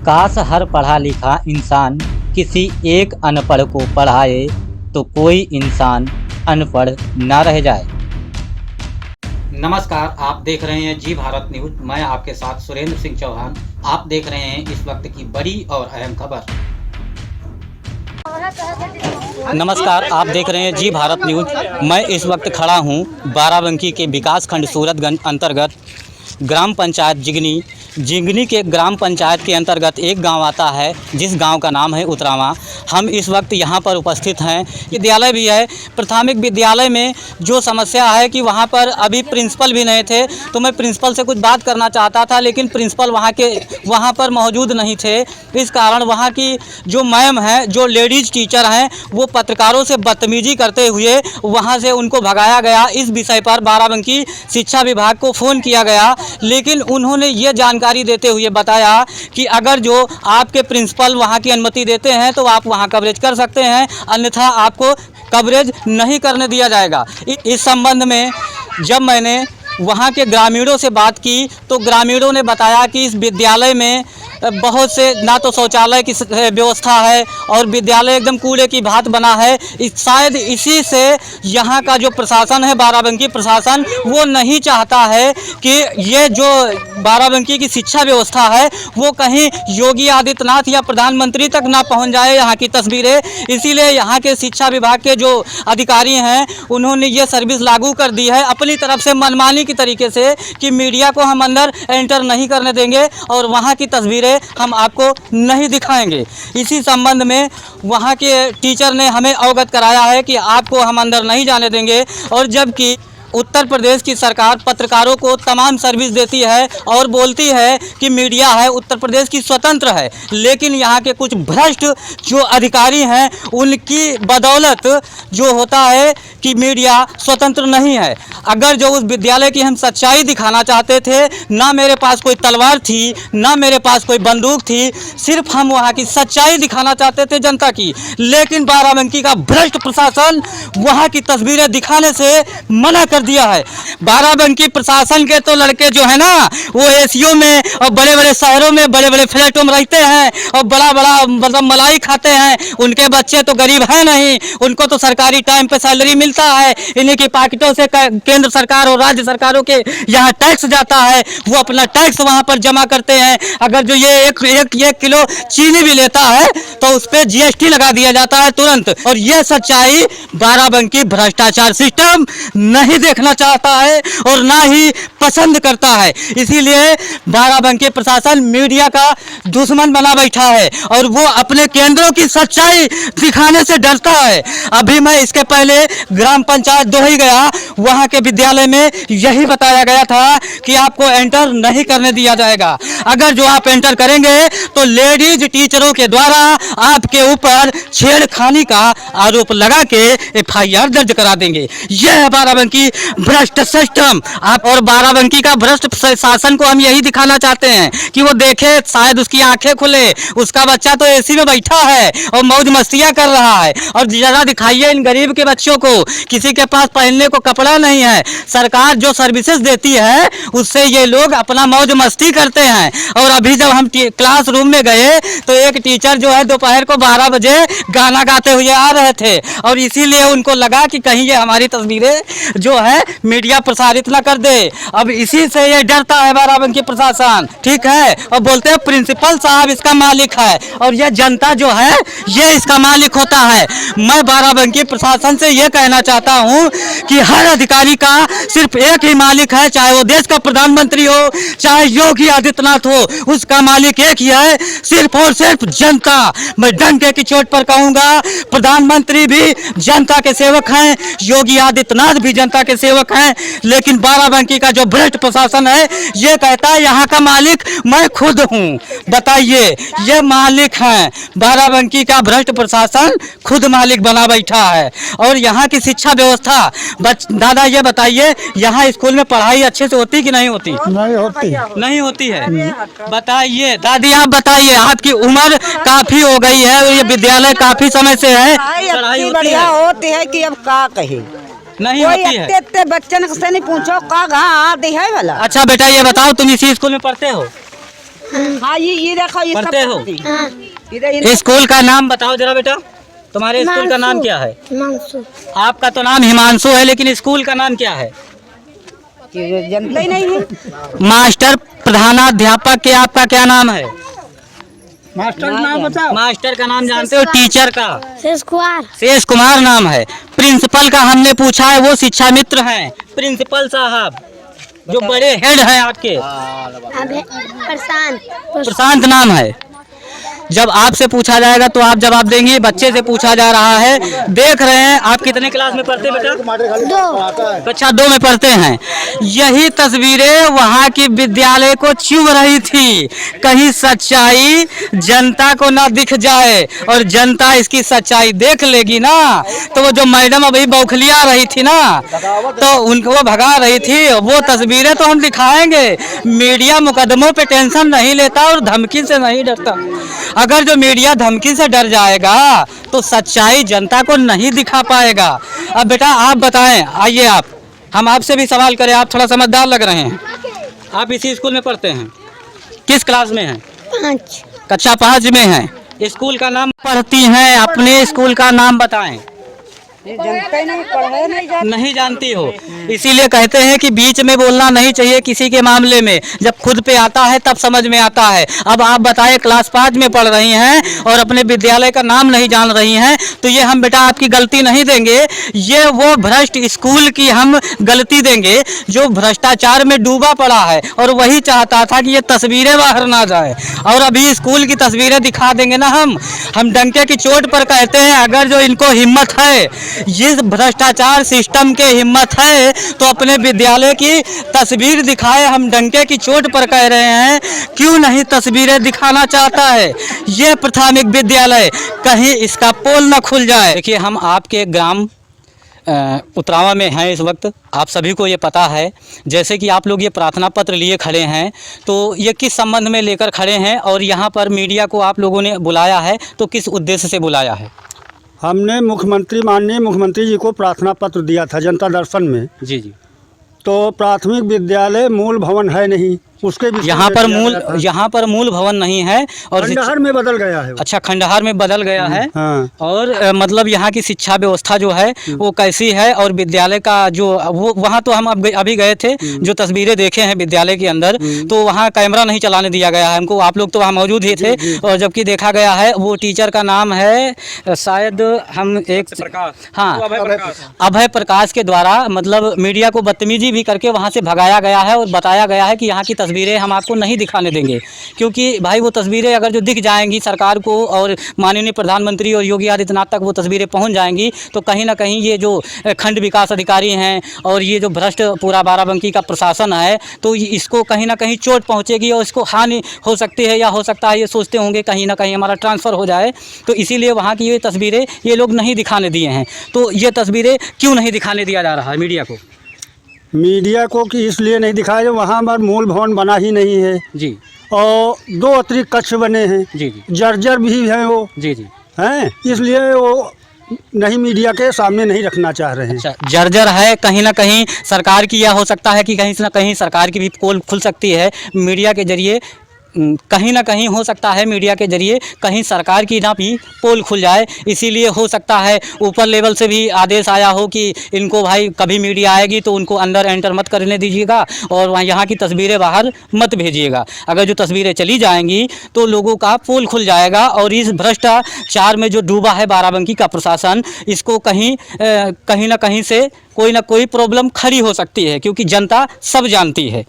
काश हर पढ़ा लिखा इंसान किसी एक अनपढ़ को पढ़ाए तो कोई इंसान अनपढ़ ना रह जाए। नमस्कार, आप देख रहे हैं जी भारत न्यूज। मैं आपके साथ सुरेंद्र सिंह चौहान। आप देख रहे हैं इस वक्त की बड़ी और अहम खबर। नमस्कार, आप देख रहे हैं जी भारत न्यूज। मैं इस वक्त खड़ा हूं बाराबंकी के विकास खंड सूरतगंज अंतर्गत ग्राम पंचायत जिंगनी के ग्राम पंचायत के अंतर्गत एक गांव आता है जिस गांव का नाम है उतरावा। हम इस वक्त यहां पर उपस्थित हैं। विद्यालय भी है। प्राथमिक विद्यालय में जो समस्या है कि वहां पर अभी प्रिंसिपल भी नहीं थे, तो मैं प्रिंसिपल से कुछ बात करना चाहता था, लेकिन प्रिंसिपल वहां पर मौजूद नहीं थे। इस कारण वहां की जो मैम है, जो लेडीज़ टीचर हैं, वो पत्रकारों से बदतमीजी करते हुए वहाँ से उनको भगाया गया। इस विषय पर बाराबंकी शिक्षा विभाग को फ़ोन किया गया, लेकिन उन्होंने ये जानकारी देते हुए बताया कि अगर जो आपके प्रिंसिपल वहां की अनुमति देते हैं तो आप वहां कवरेज कर सकते हैं, अन्यथा आपको कवरेज नहीं करने दिया जाएगा। इस संबंध में जब मैंने वहां के ग्रामीणों से बात की तो ग्रामीणों ने बताया कि इस विद्यालय में बहुत से ना तो शौचालय की व्यवस्था है और विद्यालय एकदम कूड़े की भांति बना है। शायद इसी से यहाँ का जो प्रशासन है, बाराबंकी प्रशासन, वो नहीं चाहता है कि ये जो बाराबंकी की शिक्षा व्यवस्था है वो कहीं योगी आदित्यनाथ या प्रधानमंत्री तक ना पहुँच जाए यहाँ की तस्वीरें। इसीलिए यहाँ के शिक्षा विभाग के जो अधिकारी हैं उन्होंने ये सर्विस लागू कर दी है अपनी तरफ से मनमानी की तरीके से कि मीडिया को हम अंदर एंटर नहीं करने देंगे और वहाँ की तस्वीरें हम आपको नहीं दिखाएंगे। इसी संबंध में वहाँ के टीचर ने हमें अवगत कराया है कि आपको हम अंदर नहीं जाने देंगे। और जबकि उत्तर प्रदेश की सरकार पत्रकारों को तमाम सर्विस देती है और बोलती है कि मीडिया है उत्तर प्रदेश की स्वतंत्र है, लेकिन यहाँ के कुछ भ्रष्ट जो अधिकारी हैं उनकी बदौलत जो होता है कि मीडिया स्वतंत्र नहीं है। अगर जो उस विद्यालय की हम सच्चाई दिखाना चाहते थे, ना मेरे पास कोई तलवार थी, ना मेरे पास कोई बंदूक थी, सिर्फ हम वहाँ की सच्चाई दिखाना चाहते थे जनता की, लेकिन बाराबंकी का भ्रष्ट प्रशासन वहाँ की तस्वीरें दिखाने से मना कर दिया है। बाराबंकी प्रशासन के तो लड़के जो है ना वो एसीओ में और बड़े बड़े शहरों में बड़े बड़े फ्लैटों में रहते हैं और बड़ा बड़ा मतलब मलाई खाते हैं। उनके बच्चे तो गरीब हैं नहीं, उनको तो सरकारी टाइम पे सैलरी मिलता है। इन्हीं की पॉकेटों से केंद्र सरकार और राज्य सरकारों के यहाँ टैक्स जाता है, वो अपना टैक्स वहाँ पर जमा करते हैं। अगर जो ये एक किलो चीनी भी लेता है तो उस पर GST लगा दिया जाता है तुरंत। और ये सच्चाई बाराबंकी भ्रष्टाचार सिस्टम नहीं देखना चाहता है और ना ही पसंद करता है। इसीलिए बाराबंकी प्रशासन मीडिया का दुश्मन बना बैठा है और वो अपने केंद्रों की सच्चाई दिखाने से डरता है। अभी मैं इसके पहले ग्राम पंचायत दोही गया, वहां के विद्यालय में यही बताया गया था कि आपको एंटर नहीं करने दिया जाएगा। अगर जो आप एंटर करेंगे तो लेडीज टीचरों के द्वारा आपके ऊपर छेड़खानी का आरोप लगा के FIR दर्ज करा देंगे। यह है बाराबंकी भ्रष्ट सिस्टम। आप और बाराबंकी का भ्रष्ट शासन को हम यही दिखाना चाहते हैं कि वो देखे, शायद उसकी आंखें खुले। उसका बच्चा तो AC में बैठा है और मौज मस्तियां कर रहा है। और जरा दिखाइए इन गरीब के बच्चों को, किसी के पास पहनने को कपड़ा नहीं है। सरकार जो सर्विसेज देती है उससे ये लोग अपना मौज मस्ती करते हैं। और अभी जब हम क्लासरूम में गए तो एक टीचर जो है दोपहर को 12 बजे गाना गाते हुए आ रहे थे और इसीलिए उनको लगा कि कहीं ये हमारी तस्वीरें जो है मीडिया प्रसारित ना कर दे। अब इसी से ये डरता है बाराबंकी प्रशासन, ठीक है। और बोलते हैं प्रिंसिपल साहब इसका मालिक है और ये जनता जो है ये इसका मालिक होता है। मैं बाराबंकी प्रशासन से ये कहना चाहता हूँ कि हर अधिकारी का सिर्फ एक ही मालिक है, चाहे वो देश का प्रधानमंत्री हो, चाहे योगी आदित्यनाथ हो, उसका मालिक एक ही है, सिर्फ और सिर्फ जनता। मैं डंके की चोट पर कहूँगा, प्रधानमंत्री भी जनता के सेवक हैं, योगी आदित्यनाथ भी जनता के सेवक हैं, लेकिन बाराबंकी का जो भ्रष्ट प्रशासन है ये कहता है यहाँ का मालिक मैं खुद हूँ। बताइए, ये मालिक हैं, बाराबंकी का भ्रष्ट प्रशासन खुद मालिक बना बैठा है। और यहाँ की शिक्षा व्यवस्था, दादा ये बताइए, यहाँ स्कूल में पढ़ाई अच्छे से होती कि नहीं होती? नहीं होती है। बताइए दादी, आप बताइए, आपकी उम्र काफी हो गई है और ये विद्यालय काफी समय से है, पढ़ाई बढ़िया होती है कि अब का कहे नहीं होती है। इतने बच्चन से नहीं पूछो का हाँ है वाला। अच्छा बेटा ये बताओ, तुम इसी स्कूल में पढ़ते हो? हाँ ये देखो ये सब पढ़ते हो? पढ़ती। हाँ, इधर स्कूल का नाम बताओ जरा बेटा, तुम्हारे स्कूल का नाम क्या है? हिमांशु। आपका तो नाम हिमांशु है, लेकिन स्कूल का नाम क्या है? ये जनता ही नहीं है। मास्टर प्रधानाध्यापक के आपका क्या नाम है? मास्टर नाम बताओ। मास्टर का नाम जानते हो? टीचर का शेष कुमार। शेष कुमार नाम है। प्रिंसिपल का हमने पूछा है, वो शिक्षा मित्र हैं, प्रिंसिपल साहब जो बड़े हेड हैं आपके, प्रशांत नाम है। जब आपसे पूछा जाएगा तो आप जवाब देंगे। बच्चे से पूछा जा रहा है। देख रहे हैं आप कितने क्लास में पढ़ते बेटा? 2। कक्षा 2 में पढ़ते हैं। यही तस्वीरें वहाँ की विद्यालय को चुभ रही थी। कहीं सच्चाई जनता को ना दिख जाए, और जनता इसकी सच्चाई देख लेगी ना, तो वो जो मैडम अभी बौखलिया रही थी ना, तो उनको वो भगा रही थी। वो तस्वीरें तो हम दिखाएंगे। मीडिया मुकदमों पे टेंशन नहीं लेता और धमकी से नहीं डरता। अगर जो मीडिया धमकी से डर जाएगा तो सच्चाई जनता को नहीं दिखा पाएगा। अब बेटा आप बताएं, आइए हम आपसे भी सवाल करें, आप थोड़ा समझदार लग रहे हैं। आप इसी स्कूल में पढ़ते हैं, किस क्लास में हैं? 5। कक्षा 5 में हैं। स्कूल का नाम पढ़ती हैं, अपने स्कूल का नाम बताएं। ये जनता ही नहीं पढ़े नहीं जाती। नहीं जानती हो, इसीलिए कहते हैं कि बीच में बोलना नहीं चाहिए किसी के मामले में। जब खुद पे आता है तब समझ में आता है। अब आप बताएं, क्लास 5 में पढ़ रही हैं और अपने विद्यालय का नाम नहीं जान रही हैं, तो ये हम बेटा आपकी गलती नहीं देंगे। ये वो भ्रष्ट स्कूल की हम गलती देंगे जो भ्रष्टाचार में डूबा पड़ा है, और वही चाहता था कि ये तस्वीरें बाहर ना जाए। और अभी स्कूल की तस्वीरें दिखा देंगे ना हम डंके की चोट पर कहते हैं, अगर जो इनको हिम्मत है, ये भ्रष्टाचार सिस्टम के हिम्मत है, तो अपने विद्यालय की तस्वीर दिखाए। हम डंके की चोट पर कह रहे हैं, क्यों नहीं तस्वीरें दिखाना चाहता है ये प्राथमिक विद्यालय? कहीं इसका पोल न खुल जाए। देखिए हम आपके ग्राम उतरावा में हैं इस वक्त। आप सभी को ये पता है, जैसे कि आप लोग ये प्रार्थना पत्र लिए खड़े हैं, तो ये किस संबंध में लेकर खड़े हैं, और यहाँ पर मीडिया को आप लोगों ने बुलाया है तो किस उद्देश्य से बुलाया है? हमने माननीय मुख्यमंत्री जी को प्रार्थना पत्र दिया था जनता दर्शन में। जी जी। तो प्राथमिक विद्यालय मूल भवन है नहीं, उसके विषय यहाँ में पर दिया मूल गया था। यहाँ पर मूल भवन नहीं है, और खंडहर में बदल गया है वो। अच्छा, खंडहर में बदल गया है। हाँ। और मतलब यहाँ की शिक्षा व्यवस्था जो है वो कैसी है, और विद्यालय का जो वो वहाँ तो हम अभी गए थे, जो तस्वीरें देखे हैं विद्यालय के अंदर, तो वहाँ कैमरा नहीं चलाने दिया गया है हमको। आप लोग तो वहाँ मौजूद ही थे, और जबकि देखा गया है वो टीचर का नाम है शायद हम एक हाँ अभय प्रकाश के द्वारा मतलब मीडिया को बदतमीजी भी करके वहाँ से भगाया गया है, और बताया गया है कि यहाँ की तस्वीरें हम आपको नहीं दिखाने देंगे, क्योंकि भाई वो तस्वीरें अगर जो दिख जाएंगी सरकार को और माननीय प्रधानमंत्री और योगी आदित्यनाथ तक वो तस्वीरें पहुंच जाएंगी, तो कहीं ना कहीं ये जो खंड विकास अधिकारी हैं और ये जो भ्रष्ट पूरा बाराबंकी का प्रशासन है, तो इसको कहीं ना कहीं चोट पहुंचेगी और इसको हानि हो सकती है, या हो सकता है ये सोचते होंगे कहीं ना कहीं हमारा ट्रांसफ़र हो जाए। तो इसीलिए वहाँ की ये तस्वीरें ये लोग नहीं दिखाने दिए हैं। तो ये तस्वीरें क्यों नहीं दिखाने दिया जा रहा है मीडिया को? कि इसलिए नहीं दिखाया, वहाँ पर मूल भवन बना ही नहीं है जी। और 2 अतिरिक्त कक्ष बने हैं। जी जी। जर्जर भी हैं वो। जी जी। हैं, इसलिए वो नहीं मीडिया के सामने नहीं रखना चाह रहे हैं। अच्छा, जर्जर है, कहीं ना कहीं सरकार की, यह हो सकता है कि कहीं ना कहीं सरकार की भी पोल खुल सकती है मीडिया के जरिए। कहीं ना कहीं हो सकता है मीडिया के जरिए कहीं सरकार की ना भी पोल खुल जाए, इसीलिए हो सकता है ऊपर लेवल से भी आदेश आया हो कि इनको भाई कभी मीडिया आएगी तो उनको अंदर एंटर मत करने दीजिएगा, और वहाँ यहाँ की तस्वीरें बाहर मत भेजिएगा। अगर जो तस्वीरें चली जाएंगी तो लोगों का पोल खुल जाएगा, और इस भ्रष्टाचार में जो डूबा है बाराबंकी का प्रशासन, इसको कहीं ना कहीं से कोई ना कोई प्रॉब्लम खड़ी हो सकती है, क्योंकि जनता सब जानती है।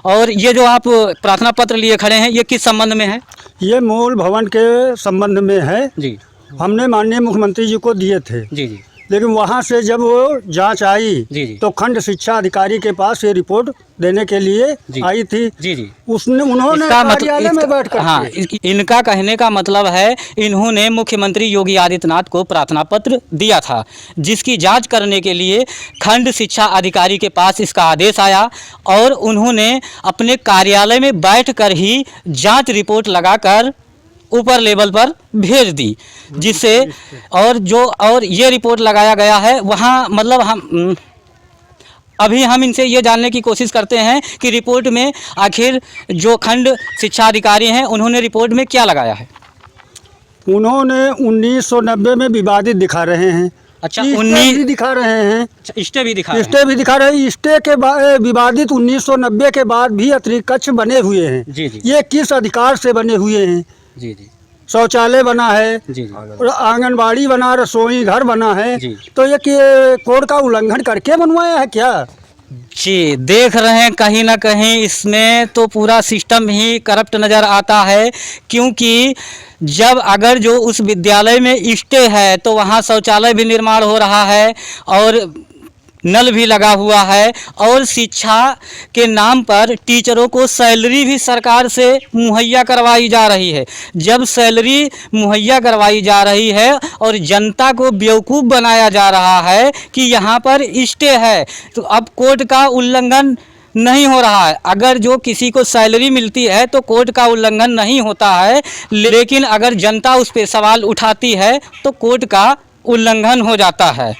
और ये जो आप प्रार्थना पत्र लिए खड़े हैं, ये किस संबंध में है? ये मूल भवन के संबंध में है जी। हमने माननीय मुख्यमंत्री जी को दिए थे। जी जी। लेकिन वहाँ से जब वो जांच आई जी जी। तो खंड शिक्षा अधिकारी के पास ये रिपोर्ट देने के लिए आई थी। जी जी। उन्होंने कार्यालय में बैठकर हाँ, इनका कहने का मतलब है इन्होंने मुख्यमंत्री योगी आदित्यनाथ को प्रार्थना पत्र दिया था, जिसकी जांच करने के लिए खंड शिक्षा अधिकारी के पास इसका आदेश आया, और उन्होंने अपने कार्यालय में बैठकर ही जांच रिपोर्ट लगाकर ऊपर लेवल पर भेज दी, जिससे और ये रिपोर्ट लगाया गया है वहाँ मतलब अभी हम इनसे ये जानने की कोशिश करते हैं कि रिपोर्ट में आखिर जो खंड शिक्षा अधिकारी हैं उन्होंने रिपोर्ट में क्या लगाया है। उन्होंने 1990 में विवादित दिखा रहे हैं। अच्छा, स्टे 19 भी दिखा रहे हैं। स्टे भी दिखा रहे हैं। स्टे भी दिखा रहे हैं। स्टे के बाद विवादित 1990 के बाद भी अतिरिक्त कक्ष बने हुए हैं। जी जी ये किस अधिकार से बने हुए हैं? जी जी शौचालय बना है, जी जी और आंगनबाड़ी बना, रसोई घर बना है, जी। तो ये कोड का उल्लंघन करके बनवाया है क्या? जी, देख रहे हैं कहीं ना कहीं इसमें तो पूरा सिस्टम ही करप्ट नज़र आता है, क्योंकि जब अगर जो उस विद्यालय में स्टे है तो वहाँ शौचालय भी निर्माण हो रहा है और नल भी लगा हुआ है, और शिक्षा के नाम पर टीचरों को सैलरी भी सरकार से मुहैया करवाई जा रही है। जब सैलरी मुहैया करवाई जा रही है और जनता को बेवकूफ़ बनाया जा रहा है कि यहाँ पर स्टे है, तो अब कोड का उल्लंघन नहीं हो रहा है। अगर जो किसी को सैलरी मिलती है तो कोड का उल्लंघन नहीं होता है, लेकिन अगर जनता उस पर सवाल उठाती है तो कोड का उल्लंघन हो जाता है।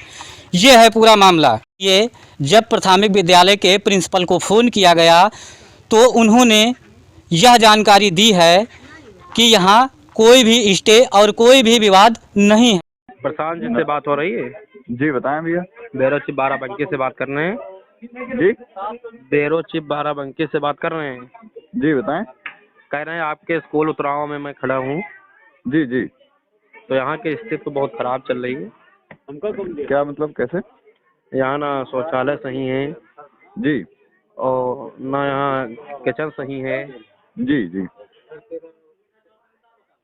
ये है पूरा मामला। ये जब प्राथमिक विद्यालय के प्रिंसिपल को फ़ोन किया गया तो उन्होंने यह जानकारी दी है कि यहाँ कोई भी स्टे और कोई भी विवाद नहीं है। प्रशांत जी से बात हो रही है? जी बताएं भैया। ब्यूरो चीफ बाराबंकी से बात कर रहे हैं। जी ब्यूरो चीफ बाराबंकी से बात कर रहे हैं। जी बताएं। कह रहे हैं आपके स्कूल उतराव में मैं खड़ा हूँ, जी जी। तो यहाँ की स्थिति तो बहुत खराब चल रही है। क्या मतलब, कैसे? यहाँ ना शौचालय सही है जी। और ना यहाँ किचन सही है जी जी।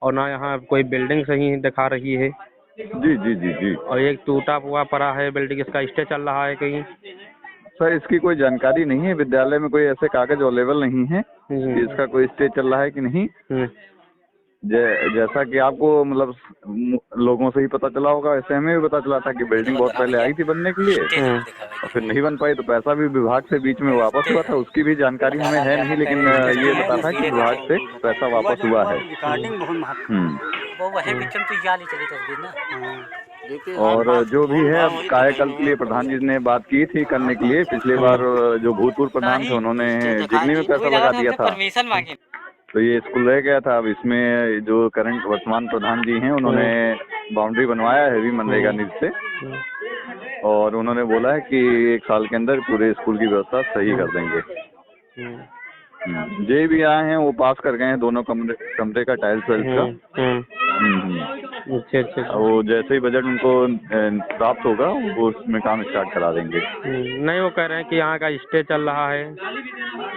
और ना यहाँ कोई बिल्डिंग सही दिखा रही है। जी जी जी जी। और एक टूटा हुआ पड़ा है बिल्डिंग, इसका स्टे चल रहा है कहीं। सर इसकी कोई जानकारी नहीं है, विद्यालय में कोई ऐसे कागज अवेलेबल नहीं है कि इसका कोई स्टे चल रहा है कि नहीं। जैसा कि आपको मतलब लोगों से ही पता चला होगा, ऐसे हमें भी पता चला था कि बिल्डिंग बहुत पहले आई थी बनने के लिए और फिर नहीं बन पाई, तो पैसा भी विभाग से बीच में वापस हुआ था, उसकी भी जानकारी हमें है नहीं, लेकिन ये पता था कि विभाग से पैसा वापस हुआ है। और जो भी है, अब कायाकल्प के लिए प्रधान जी ने बात की थी करने के लिए। पिछले बार जो भूतपूर्व प्रधान थे उन्होंने जिगनी में पैसा लगा दिया था, तो ये स्कूल रह गया था। अब इसमें जो करंट वर्तमान प्रधान जी हैं उन्होंने बाउंड्री बनवाया है भी मनरेगा निधि से, और उन्होंने बोला है कि 1 साल के अंदर पूरे स्कूल की व्यवस्था सही कर देंगे। जे भी आए हैं वो पास कर गए हैं दोनों कमरे का टाइल्स का। अच्छा अच्छा। वो जैसे ही बजट उनको प्राप्त होगा वो उसमें काम स्टार्ट करा देंगे। नहीं, वो कह रहे हैं कि यहाँ का स्टे चल रहा है।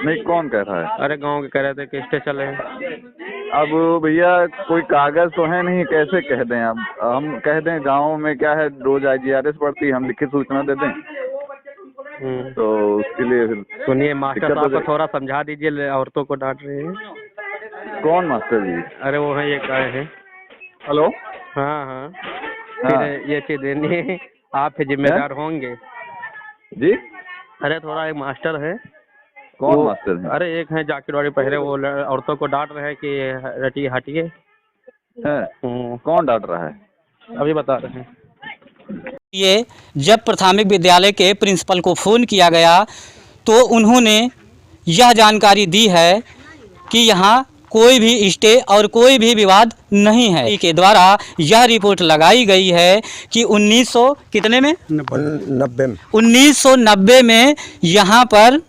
नहीं, कौन कह रहा है? अरे गांव के कह रहे थे कि स्टे चले हैं। अब भैया कोई कागज तो है नहीं, कैसे कह दें? अब हम कह दें गांव में क्या है, रोज IGRS पड़ती है, हम लिखित सूचना दे दें तो उसके लिए फिर सुनिए, मास्टर साहब को थोड़ा समझा दीजिए, औरतों को डांट रहे हैं। कौन मास्टर जी? अरे वो है, ये आए हैं। हेलो। हाँ हाँ, फिर ये चीज देनी आप फिर जिम्मेदार होंगे जी। अरे थोड़ा एक मास्टर है। कौन मास्टर है? अरे एक है जाकिरवाड़ी पहले, वो औरतों को डांट रहे हैं कि हटिए। कौन डांट रहा है? अभी बता रहे हैं। ये जब प्राथमिक विद्यालय के प्रिंसिपल को फ़ोन किया गया तो उन्होंने यह जानकारी दी है कि यहाँ कोई भी स्टे और कोई भी विवाद नहीं है। के द्वारा यह रिपोर्ट लगाई गई है कि 1990 में यहाँ पर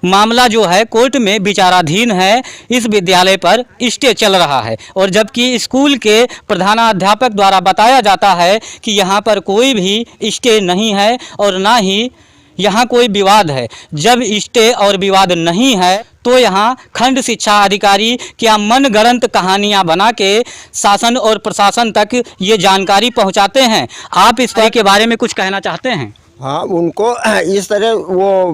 मामला जो है कोर्ट में विचाराधीन है, इस विद्यालय पर स्टे चल रहा है, और जबकि स्कूल के प्रधानाध्यापक द्वारा बताया जाता है कि यहाँ पर कोई भी स्टे नहीं है और ना ही यहाँ कोई विवाद है। जब स्टे और विवाद नहीं है तो यहाँ खंड शिक्षा अधिकारी क्या मनगढ़ंत कहानियाँ बना के शासन और प्रशासन तक ये जानकारी पहुँचाते हैं। आप इस के बारे में कुछ कहना चाहते हैं? हाँ, उनको इस तरह वो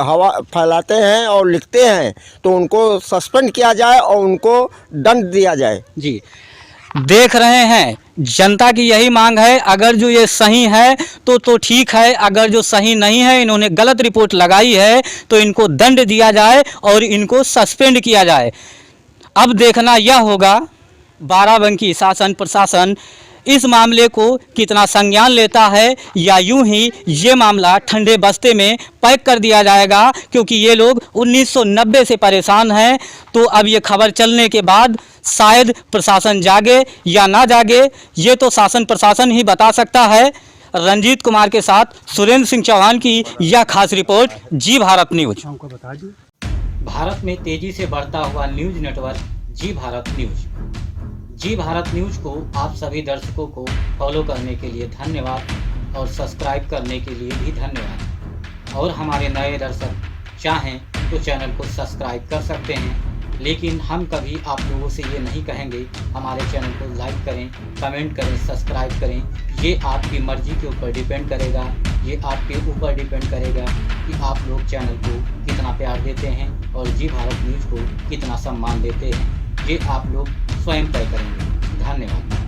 हवा फैलाते हैं और लिखते हैं तो उनको सस्पेंड किया जाए और उनको दंड दिया जाए। जी, देख रहे हैं जनता की यही मांग है। अगर जो ये सही है तो ठीक है, अगर जो सही नहीं है, इन्होंने गलत रिपोर्ट लगाई है तो इनको दंड दिया जाए और इनको सस्पेंड किया जाए। अब देखना यह होगा बाराबंकी शासन प्रशासन इस मामले को कितना संज्ञान लेता है या यूं ही ये मामला ठंडे बस्ते में पैक कर दिया जाएगा, क्योंकि ये लोग 1990 से परेशान हैं। तो अब ये खबर चलने के बाद शायद प्रशासन जागे या ना जागे, ये तो शासन प्रशासन ही बता सकता है। रंजीत कुमार के साथ सुरेंद्र सिंह चौहान की यह खास रिपोर्ट, जी भारत न्यूज। भारत में तेजी से बढ़ता हुआ न्यूज नेटवर्क जी भारत न्यूज। जी भारत न्यूज को आप सभी दर्शकों को फॉलो करने के लिए धन्यवाद और सब्सक्राइब करने के लिए भी धन्यवाद। और हमारे नए दर्शक चाहें तो चैनल को सब्सक्राइब कर सकते हैं, लेकिन हम कभी आप लोगों से ये नहीं कहेंगे हमारे चैनल को लाइक करें, कमेंट करें, सब्सक्राइब करें। ये आपकी मर्ज़ी के ऊपर डिपेंड करेगा, ये आपके ऊपर डिपेंड करेगा कि आप लोग चैनल को कितना प्यार देते हैं और जी भारत न्यूज़ को कितना सम्मान देते हैं। ये आप लोग स्वयं तय करेंगे। धन्यवाद।